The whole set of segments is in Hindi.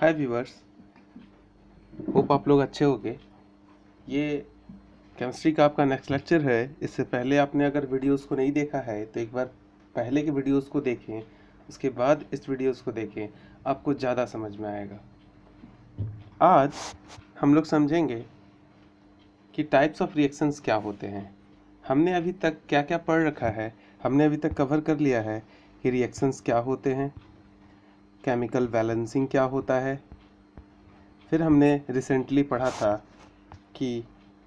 हाय व्यूअर्स, होप आप लोग अच्छे होंगे। ये केमिस्ट्री का आपका नेक्स्ट लेक्चर है। इससे पहले आपने अगर वीडियोस को नहीं देखा है तो एक बार पहले के वीडियोस को देखें, उसके बाद इस वीडियोस को देखें, आपको ज़्यादा समझ में आएगा। आज हम लोग समझेंगे कि टाइप्स ऑफ रिएक्शंस क्या होते हैं। हमने अभी तक क्या क्या पढ़ रखा है, हमने अभी तक कवर कर लिया है कि रिएक्शंस क्या होते हैं, केमिकल बैलेंसिंग क्या होता है। फिर हमने रिसेंटली पढ़ा था कि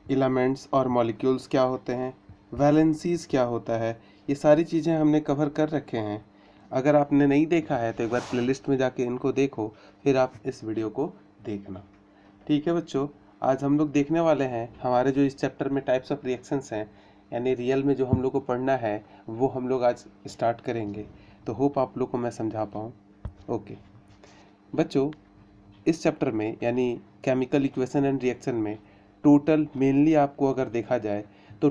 एलिमेंट्स और मॉलिक्यूल्स क्या होते हैं, वैलेंसीज क्या होता है। ये सारी चीज़ें हमने कवर कर रखे हैं। अगर आपने नहीं देखा है तो एक बार प्लेलिस्ट में जाके इनको देखो, फिर आप इस वीडियो को देखना। ठीक है बच्चों, आज हम लोग देखने वाले हैं हमारे जो इस चैप्टर में टाइप्स ऑफ रिएक्शंस हैं, यानी रियल में जो हम लोग को पढ़ना है वो हम लोग आज स्टार्ट करेंगे। तो होप आप लोग को मैं समझा पाऊँ। ओके बच्चों, इस चैप्टर में यानी केमिकल इक्वेशन एंड रिएक्शन में टोटल मेनली आपको अगर देखा जाए तो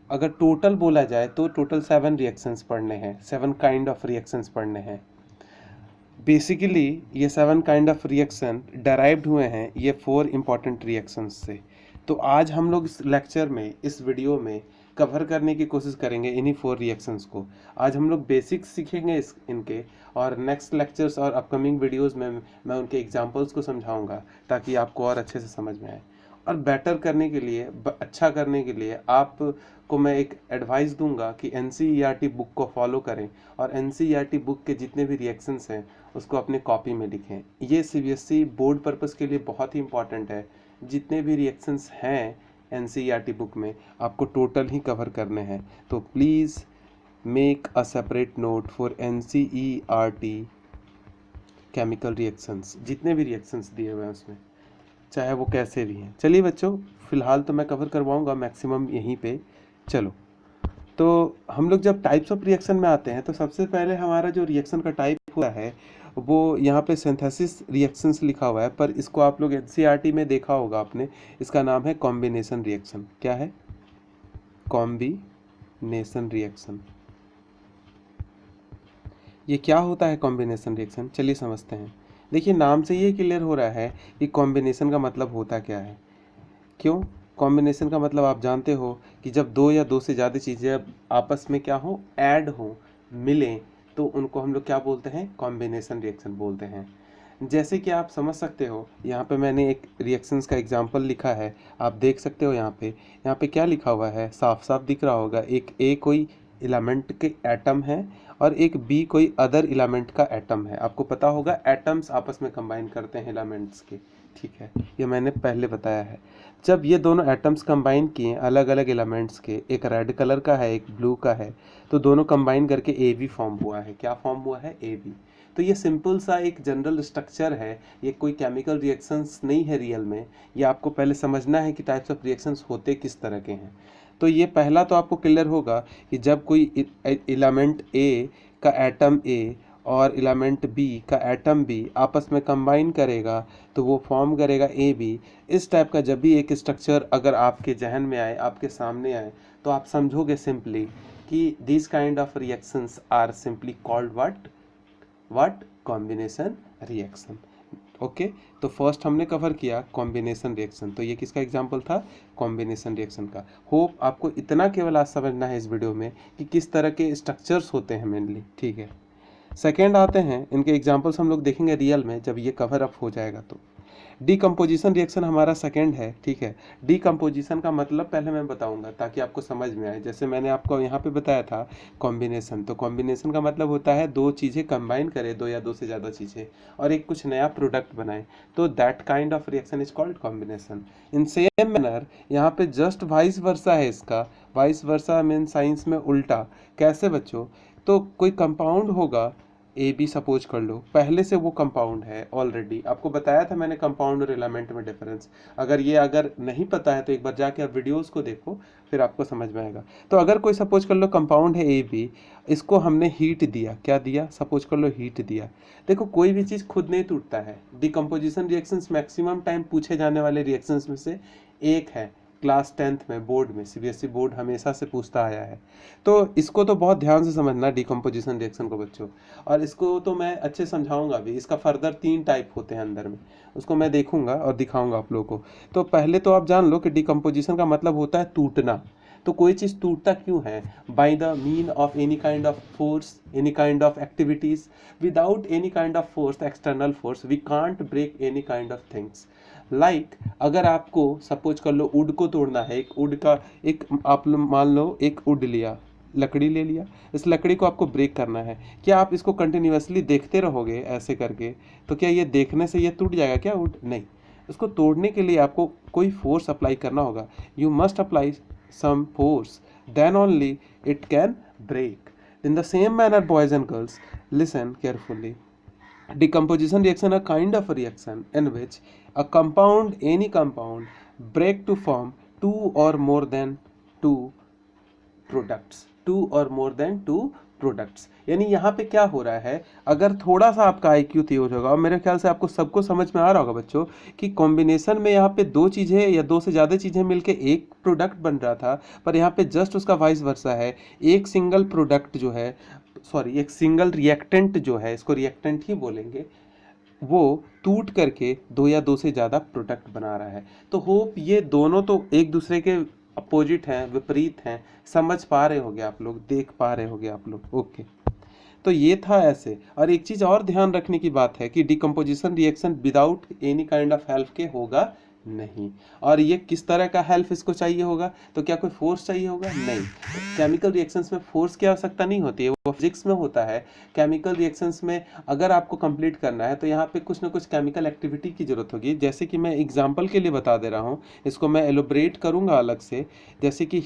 अगर टोटल बोला जाए तो टोटल 7 रिएक्शंस पढ़ने हैं, 7 काइंड ऑफ रिएक्शंस पढ़ने हैं। बेसिकली ये 7 काइंड ऑफ रिएक्शन डराइव्ड हुए हैं ये 4 इंपॉर्टेंट रिएक्शंस से। तो आज हम लोग इस लेक्चर में, इस वीडियो में कवर करने की कोशिश करेंगे इन्हीं 4 रिएक्शंस को। आज हम लोग बेसिक्स सीखेंगे इनके, और नेक्स्ट लेक्चर्स और अपकमिंग वीडियोस में मैं उनके एग्जांपल्स को समझाऊंगा ताकि आपको और अच्छे से समझ में आए। और बेटर करने के लिए, अच्छा करने के लिए आपको मैं एक एडवाइस दूंगा कि एनसीईआरटी बुक को फॉलो करें और एनसीईआरटी बुक के जितने भी रिएक्शंस हैं उसको अपने कॉपी में लिखें। ये सीबीएसई बोर्ड पर्पस के लिए बहुत ही इंपॉर्टेंट है। जितने भी रिएक्शंस हैं एनसीईआरटी बुक में आपको टोटल ही कवर करने हैं। तो please make a separate note for NCERT chemical reactions, जितने भी रिएक्शंस दिए हुए हैं उसमें, चाहे वो कैसे भी हैं। चलिए बच्चों, फिलहाल तो मैं कवर करवाऊंगा मैक्सिमम यहीं पे। चलो, तो हम लोग जब टाइप्स ऑफ रिएक्शन में आते हैं तो सबसे पहले हमारा जो रिएक्शन का टाइप हुआ है वो यहाँ पे सिंथेसिस रिएक्शंस लिखा हुआ है, पर इसको आप लोग एनसीईआरटी में देखा होगा आपने। इसका नाम है कॉम्बिनेशन रिएक्शन। क्या है? Combination reaction. ये क्या होता है कॉम्बिनेशन रिएक्शन? चलिए समझते हैं। देखिए, नाम से ये क्लियर हो रहा है कि कॉम्बिनेशन का मतलब होता क्या है। क्यों? कॉम्बिनेशन का मतलब आप जानते हो कि जब दो या दो से ज़्यादा चीज़ें आपस में क्या हो, ऐड हो, मिलें, तो उनको हम लोग क्या बोलते हैं? कॉम्बिनेशन रिएक्शन बोलते हैं। जैसे कि आप समझ सकते हो, यहाँ पे मैंने एक रिएक्शंस का एग्जांपल लिखा है, आप देख सकते हो। यहाँ पे क्या लिखा हुआ है, साफ साफ दिख रहा होगा। एक ए कोई एलिमेंट के एटम है और एक बी कोई अदर एलिमेंट का एटम है। आपको पता होगा एटम्स आपस में कंबाइन करते हैं एलिमेंट्स के, ठीक है, ये मैंने पहले बताया है। जब ये दोनों एटम्स कंबाइन किए अलग अलग एलिमेंट्स के, एक रेड कलर का है एक ब्लू का है, तो दोनों कंबाइन करके ए बी फॉर्म हुआ है। क्या फॉर्म हुआ है? A B. तो ये सिंपल सा एक जनरल स्ट्रक्चर है, ये कोई केमिकल रिएक्शंस नहीं है रियल में। ये आपको पहले समझना है कि टाइप्स ऑफ रिएक्शंस होते किस तरह के हैं। तो ये पहला तो आपको क्लियर होगा कि जब कोई एलिमेंट ए का एटम ए और एलिमेंट बी का एटम बी आपस में कंबाइन करेगा तो वो फॉर्म करेगा ए बी। इस टाइप का जब भी एक स्ट्रक्चर अगर आपके जहन में आए, आपके सामने आए, तो आप समझोगे सिंपली कि this kind of reactions are simply called what? Combination reaction. Okay, तो फर्स्ट हमने कवर किया कॉम्बिनेशन रिएक्शन। तो ये किसका एग्जांपल था? कॉम्बिनेशन रिएक्शन का। होप आपको इतना केवल आज समझना है इस वीडियो में कि किस तरह के स्ट्रक्चर्स होते हैं मेनली, ठीक है। सेकेंड आते हैं, इनके एग्जांपल्स हम लोग देखेंगे रियल में जब ये कवर अप हो जाएगा। तो डीकम्पोजिशन रिएक्शन हमारा सेकेंड है, ठीक है। डीकम्पोजिशन का मतलब पहले मैं बताऊंगा ताकि आपको समझ में आए। जैसे मैंने आपको यहाँ पे बताया था कॉम्बिनेशन, तो कॉम्बिनेशन का मतलब होता है दो चीज़ें कंबाइन करें, दो या दो से ज़्यादा चीज़ें, और एक कुछ नया प्रोडक्ट बनाए, तो that kind of reaction is called combination. In same manner यहाँ पे जस्ट वाइस वर्सा है इसका। वाइस वर्सा मीन साइंस में उल्टा। कैसे बच्चों? तो कोई कंपाउंड होगा ए बी, सपोज कर लो, पहले से वो कंपाउंड है ऑलरेडी। आपको बताया था मैंने कंपाउंड और एलिमेंट में डिफरेंस। अगर नहीं पता है तो एक बार जाके आप वीडियोस को देखो, फिर आपको समझ में आएगा। तो अगर कोई सपोज कर लो कंपाउंड है ए बी, इसको हमने हीट दिया। क्या दिया? सपोज कर लो हीट दिया। देखो, कोई भी चीज़ खुद नहीं टूटता है। डिकम्पोजिशन रिएक्शंस मैक्सिमम टाइम पूछे जाने वाले रिएक्शंस में से एक है। क्लास 10th में बोर्ड में, सीबीएसई बोर्ड हमेशा से पूछता आया है। तो इसको तो बहुत ध्यान से समझना डिकम्पोजिशन रिएक्शन को बच्चों, और इसको तो मैं अच्छे समझाऊंगा भी। इसका फर्दर 3 टाइप होते हैं अंदर में, उसको मैं देखूंगा और दिखाऊंगा आप लोगों को। तो पहले तो आप जान लो कि डिकम्पोजिशन का मतलब होता है टूटना। तो कोई चीज़ टूटता क्यों है? By the mean of any kind of force, any kind of activities. Without any kind of force, external force, we can't break any kind of things. Like अगर आपको सपोज कर लो वुड को तोड़ना है, एक वुड का एक आप मान लो एक वुड लिया, लकड़ी ले लिया, इस लकड़ी को आपको ब्रेक करना है। क्या आप इसको कंटिन्यूअसली देखते रहोगे ऐसे करके? तो क्या ये देखने से ये टूट जाएगा क्या वुड? नहीं। इसको तोड़ने के लिए आपको कोई फोर्स अप्लाई करना होगा। You must apply some force, then only it can break. In the same manner, boys and girls, listen carefully. Decomposition reaction a kind of a reaction in which a compound, any compound, break to form two or more than two products, 2 और मोर देन 2 प्रोडक्ट्स। यानी यहाँ पे क्या हो रहा है, अगर थोड़ा सा आपका IQ तेज होगा, और मेरे ख्याल से आपको सबको समझ में आ रहा होगा बच्चों कि कॉम्बिनेशन में यहाँ पे 2 चीज़ें या 2 से ज़्यादा चीज़ें मिलके एक प्रोडक्ट बन रहा था, पर यहाँ पे जस्ट उसका वाइस वर्सा है। एक सिंगल प्रोडक्ट जो है, सॉरी एक सिंगल रिएक्टेंट जो है, इसको रिएक्टेंट ही बोलेंगे, वो टूट करके 2 या 2 से ज़्यादा प्रोडक्ट बना रहा है। तो होप ये दोनों तो एक दूसरे के अपोजिट हैं, विपरीत हैं, समझ पा रहे होगे आप लोग, देख पा रहे होगे आप लोग। ओके, तो ये था ऐसे। और एक चीज़ और ध्यान रखने की बात है कि decomposition reaction without any kind of help के होगा नहीं। और ये किस तरह का हेल्प इसको चाहिए होगा? तो क्या कोई फोर्स चाहिए होगा? नहीं। केमिकल रिएक्शंस में फोर्स की आवश्यकता नहीं होती है, वो फिजिक्स में होता है। केमिकल रिएक्शंस में अगर आपको कंप्लीट करना है तो यहाँ पे कुछ ना कुछ केमिकल एक्टिविटी की जरूरत होगी। जैसे कि मैं एग्जांपल के लिए बता दे रहा हूँ, इसको मैं एलोब्रेट करूँगा अलग से। जैसे कि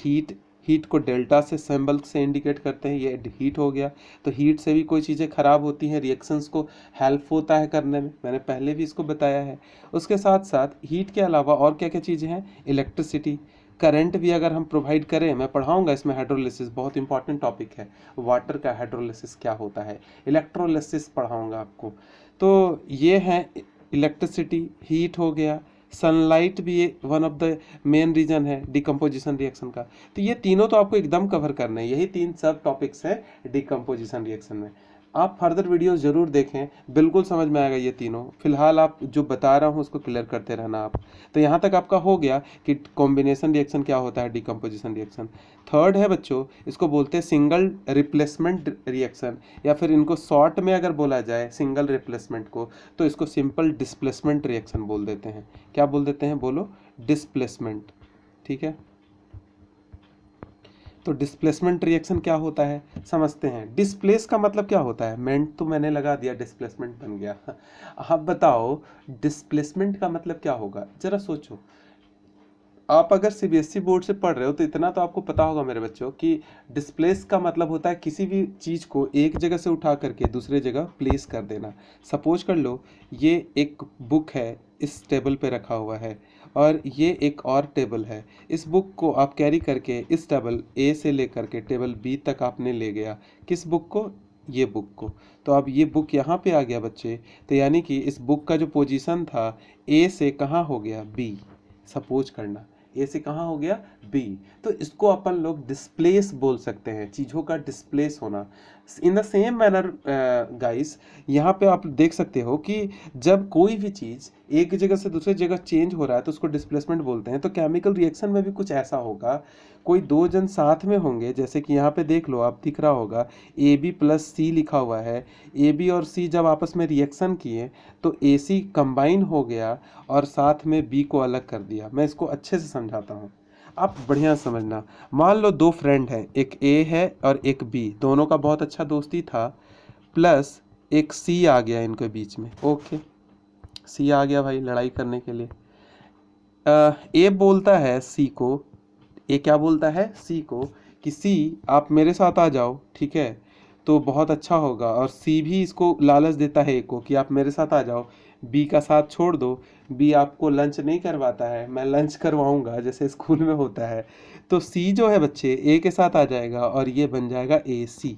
हीट को डेल्टा से सिंबल से इंडिकेट करते हैं, ये हीट हो गया। तो हीट से भी कोई चीज़ें खराब होती हैं, रिएक्शंस को हेल्प होता है करने में, मैंने पहले भी इसको बताया है। उसके साथ साथ हीट के अलावा और क्या क्या चीज़ें हैं? इलेक्ट्रिसिटी, करंट भी अगर हम प्रोवाइड करें, मैं पढ़ाऊंगा इसमें हाइड्रोलिसिस, बहुत इंपॉर्टेंट टॉपिक है। वाटर का हाइड्रोलिसिस क्या होता है, इलेक्ट्रोलिसिस पढ़ाऊंगा आपको। तो ये है इलेक्ट्रिसिटी, हीट हो गया, सनलाइट भी one of the main reason है डिकम्पोजिशन रिएक्शन का। तो ये तीनों तो आपको एकदम कवर करना है, यही 3 सब टॉपिक्स हैं डिकम्पोजिशन रिएक्शन में। आप फर्दर वीडियोस जरूर देखें, बिल्कुल समझ में आएगा ये तीनों। फिलहाल आप जो बता रहा हूँ उसको क्लियर करते रहना आप। तो यहाँ तक आपका हो गया कि कॉम्बिनेशन रिएक्शन क्या होता है, डिकम्पोजिशन रिएक्शन। थर्ड है बच्चों, इसको बोलते हैं सिंगल रिप्लेसमेंट रिएक्शन, या फिर इनको शॉर्ट में अगर बोला जाए सिंगल रिप्लेसमेंट को, तो इसको सिंपल डिस्प्लेसमेंट रिएक्शन बोल देते हैं। क्या बोल देते हैं? बोलो, डिस्प्लेसमेंट। ठीक है, तो डिस्प्लेसमेंट रिएक्शन क्या होता है समझते हैं। डिस्प्लेस का मतलब क्या होता है? मेंट तो मैंने लगा दिया, डिस्प्लेसमेंट बन गया। आप बताओ डिस्प्लेसमेंट का मतलब क्या होगा, जरा सोचो। आप अगर सीबीएसई बोर्ड से पढ़ रहे हो तो इतना तो आपको पता होगा मेरे बच्चों कि डिस्प्लेस का मतलब होता है किसी भी चीज़ को एक जगह से उठा करके दूसरे जगह प्लेस कर देना। सपोज कर लो ये एक बुक है, इस टेबल पे रखा हुआ है, और ये एक और टेबल है। इस बुक को आप कैरी करके इस टेबल ए से लेकर के टेबल बी तक आपने ले गया। किस बुक को? ये बुक को। तो अब ये बुक यहाँ पे आ गया बच्चे, तो यानी कि इस बुक का जो पोजीशन था ए से कहाँ हो गया? बी। सपोज करना ए से कहाँ हो गया? बी। तो इसको अपन लोग डिस्प्लेस बोल सकते हैं, चीज़ों का डिस्प्लेस होना। In the same manner guys, यहाँ पे आप देख सकते हो कि जब कोई भी चीज़ एक जगह से दूसरी जगह चेंज हो रहा है तो उसको डिस्प्लेसमेंट बोलते हैं। तो केमिकल रिएक्शन में भी कुछ ऐसा होगा, कोई 2 जन साथ में होंगे, जैसे कि यहाँ पे देख लो, आप दिख रहा होगा AB+C लिखा हुआ है। AB और C जब आपस में रिएक्शन किए तो AC कंबाइन हो गया और साथ में B को अलग कर दिया। मैं इसको अच्छे से समझाता हूँ, आप बढ़िया समझना। मान लो 2 फ्रेंड हैं, एक A है और एक B, दोनों का बहुत अच्छा दोस्ती था, प्लस एक C आ गया इनके बीच में। ओके, C आ गया भाई लड़ाई करने के लिए। A बोलता है C को, A क्या बोलता है? C को कि C आप मेरे साथ आ जाओ, ठीक है, तो बहुत अच्छा होगा। और C भी इसको लालच देता है A को कि आप मेरे साथ आ जाओ, B का साथ छोड़ दो, B आपको लंच नहीं करवाता है, मैं लंच करवाऊंगा, जैसे स्कूल में होता है। तो C जो है बच्चे A के साथ आ जाएगा और ये बन जाएगा AC।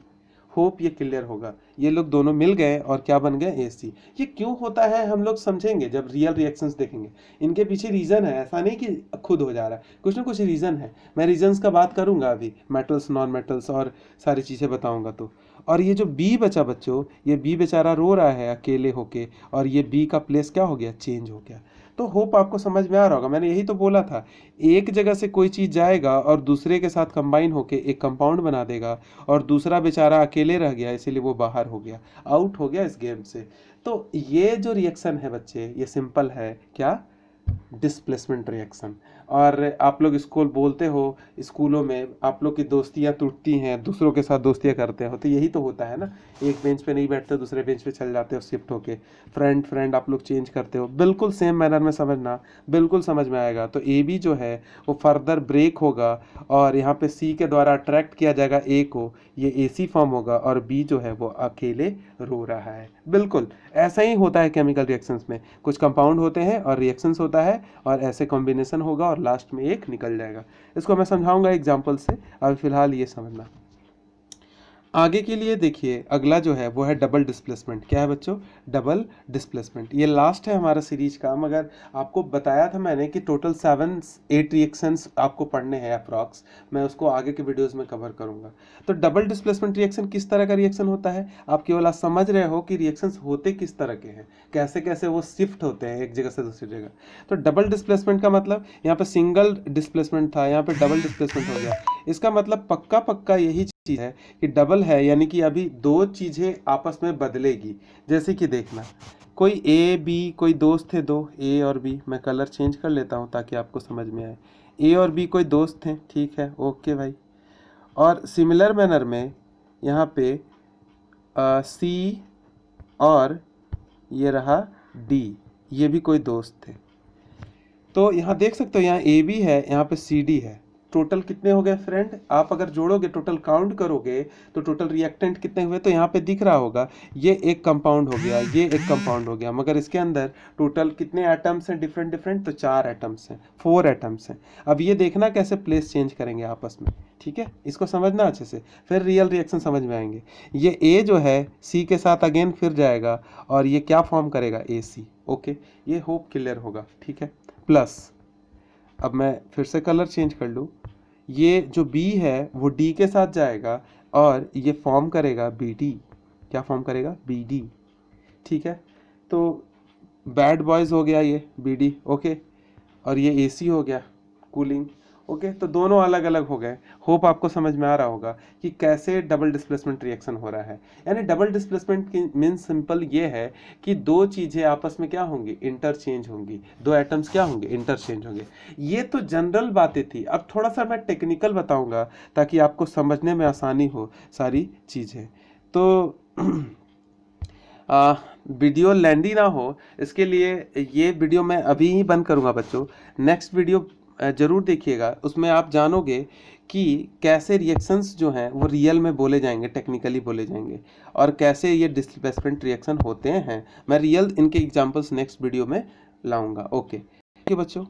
होप ये क्लियर होगा। ये लोग दोनों मिल गए और क्या बन गए, AC। ये क्यों होता है हम लोग समझेंगे जब रियल रिएक्शंस देखेंगे। इनके पीछे रीज़न है, ऐसा नहीं कि खुद हो जा रहा है, कुछ ना कुछ रीज़न है। मैं रीजंस का बात करूंगा अभी, मेटल्स नॉन मेटल्स और सारी चीज़ें बताऊंगा तो। और ये जो बी बचा बच्चों, ये बी बेचारा रो रहा है अकेले होके, और ये बी का प्लेस क्या हो गया, चेंज हो गया। तो होप आपको समझ में आ रहा होगा, मैंने यही तो बोला था, एक जगह से कोई चीज़ जाएगा और दूसरे के साथ कंबाइन होके एक कंपाउंड बना देगा, और दूसरा बेचारा अकेले रह गया, इसीलिए वो बाहर हो गया, आउट हो गया इस गेम से। तो ये जो रिएक्शन है बच्चे, ये सिंपल है, क्या, डिस्प्लेसमेंट रिएक्शन। और आप लोग स्कूल बोलते हो, स्कूलों में आप लोग की दोस्तियां टूटती हैं, दूसरों के साथ दोस्तियां करते हो, तो यही तो होता है ना, एक बेंच पे नहीं बैठते दूसरे बेंच पे चल जाते हो शिफ्ट होके, फ्रेंड आप लोग चेंज करते हो, बिल्कुल सेम मैनर में समझना, बिल्कुल समझ में आएगा। तो ए बी जो है वो फर्दर ब्रेक होगा, और यहाँ पे सी के द्वारा अट्रैक्ट किया जाएगा ए को, ये AC फॉर्म होगा, और बी जो है वो अकेले रो रहा है। बिल्कुल ऐसा ही होता है केमिकल रिएक्शंस में, कुछ कंपाउंड होते हैं और रिएक्शंस होता है, और ऐसे कॉम्बिनेशन होगा और लास्ट में एक निकल जाएगा। इसको मैं समझाऊंगा एग्जांपल से, अभी फिलहाल ये समझना। आगे के लिए देखिए, अगला जो है वो है डबल डिस्प्लेसमेंट। क्या है बच्चों, डबल डिस्प्लेसमेंट। ये लास्ट है हमारा सीरीज का, मगर आपको बताया था मैंने कि टोटल 7-8 रिएक्शंस आपको पढ़ने हैं अप्रॉक्स, मैं उसको आगे के वीडियोस में कवर करूंगा। तो डबल डिस्प्लेसमेंट रिएक्शन किस तरह का रिएक्शन होता है, आप केवल आज समझ रहे हो कि रिएक्शंस होते किस तरह के हैं, कैसे कैसे वो शिफ्ट होते हैं एक जगह से दूसरी जगह। तो डबल डिस्प्लेसमेंट का मतलब, यहाँ पे सिंगल डिस्प्लेसमेंट था, यहाँ पे डबल डिस्प्लेसमेंट हो गया। इसका मतलब पक्का पक्का यही चीज़ है कि डबल है, यानी कि अभी दो चीज़ें आपस में बदलेगी। जैसे कि देखना, कोई ए बी, कोई दोस्त थे दो, ए और बी, मैं कलर चेंज कर लेता हूँ ताकि आपको समझ में आए। ए और बी कोई दोस्त थे, ठीक है, ओके भाई। और सिमिलर मैनर में यहाँ पे सी और ये रहा डी, ये भी कोई दोस्त थे। तो यहाँ देख सकते हो, यहाँ ए बी है, यहाँ पे सी डी है। टोटल कितने हो गए फ्रेंड, आप अगर जोड़ोगे, टोटल काउंट करोगे तो टोटल रिएक्टेंट कितने हुए, तो यहाँ पे दिख रहा होगा, ये एक कंपाउंड हो गया, ये एक कंपाउंड हो गया, मगर इसके अंदर टोटल कितने एटम्स हैं, डिफरेंट डिफरेंट, तो 4 एटम्स हैं, 4 एटम्स हैं। अब ये देखना कैसे प्लेस चेंज करेंगे आपस में, ठीक है, इसको समझना अच्छे से, फिर रियल रिएक्शन समझ में आएंगे। ये ए जो है सी के साथ अगेन फिर जाएगा, और ये क्या फॉर्म करेगा, AC। ओके, ये होप क्लियर होगा, ठीक है। प्लस, अब मैं फिर से कलर चेंज कर लूँ, ये जो B है वो D के साथ जाएगा, और ये फॉर्म करेगा BD। क्या फॉर्म करेगा, BD, ठीक है। तो बैड बॉयज़ हो गया ये BD, ओके, और ये AC हो गया, कूलिंग, ओके। तो दोनों अलग अलग हो गए। होप आपको समझ में आ रहा होगा कि कैसे डबल डिस्प्लेसमेंट रिएक्शन हो रहा है। यानी डबल डिस्प्लेसमेंट की मीन सिंपल ये है कि दो चीज़ें आपस में क्या होंगी, इंटरचेंज होंगी, दो एटम्स क्या होंगे, इंटरचेंज होंगे। ये तो जनरल बातें थी, अब थोड़ा सा मैं टेक्निकल बताऊंगा ताकि आपको समझने में आसानी हो सारी चीज़ें। तो वीडियो लेंदी ना हो, इसके लिए ये वीडियो मैं अभी ही बंद करूंगा बच्चों। नेक्स्ट वीडियो ज़रूर देखिएगा, उसमें आप जानोगे कि कैसे रिएक्शंस जो हैं वो रियल में बोले जाएंगे, टेक्निकली बोले जाएंगे, और कैसे ये डिस्प्लेसमेंट रिएक्शन होते हैं। मैं रियल इनके एग्जांपल्स नेक्स्ट वीडियो में लाऊंगा। ओके, ठीक है बच्चों।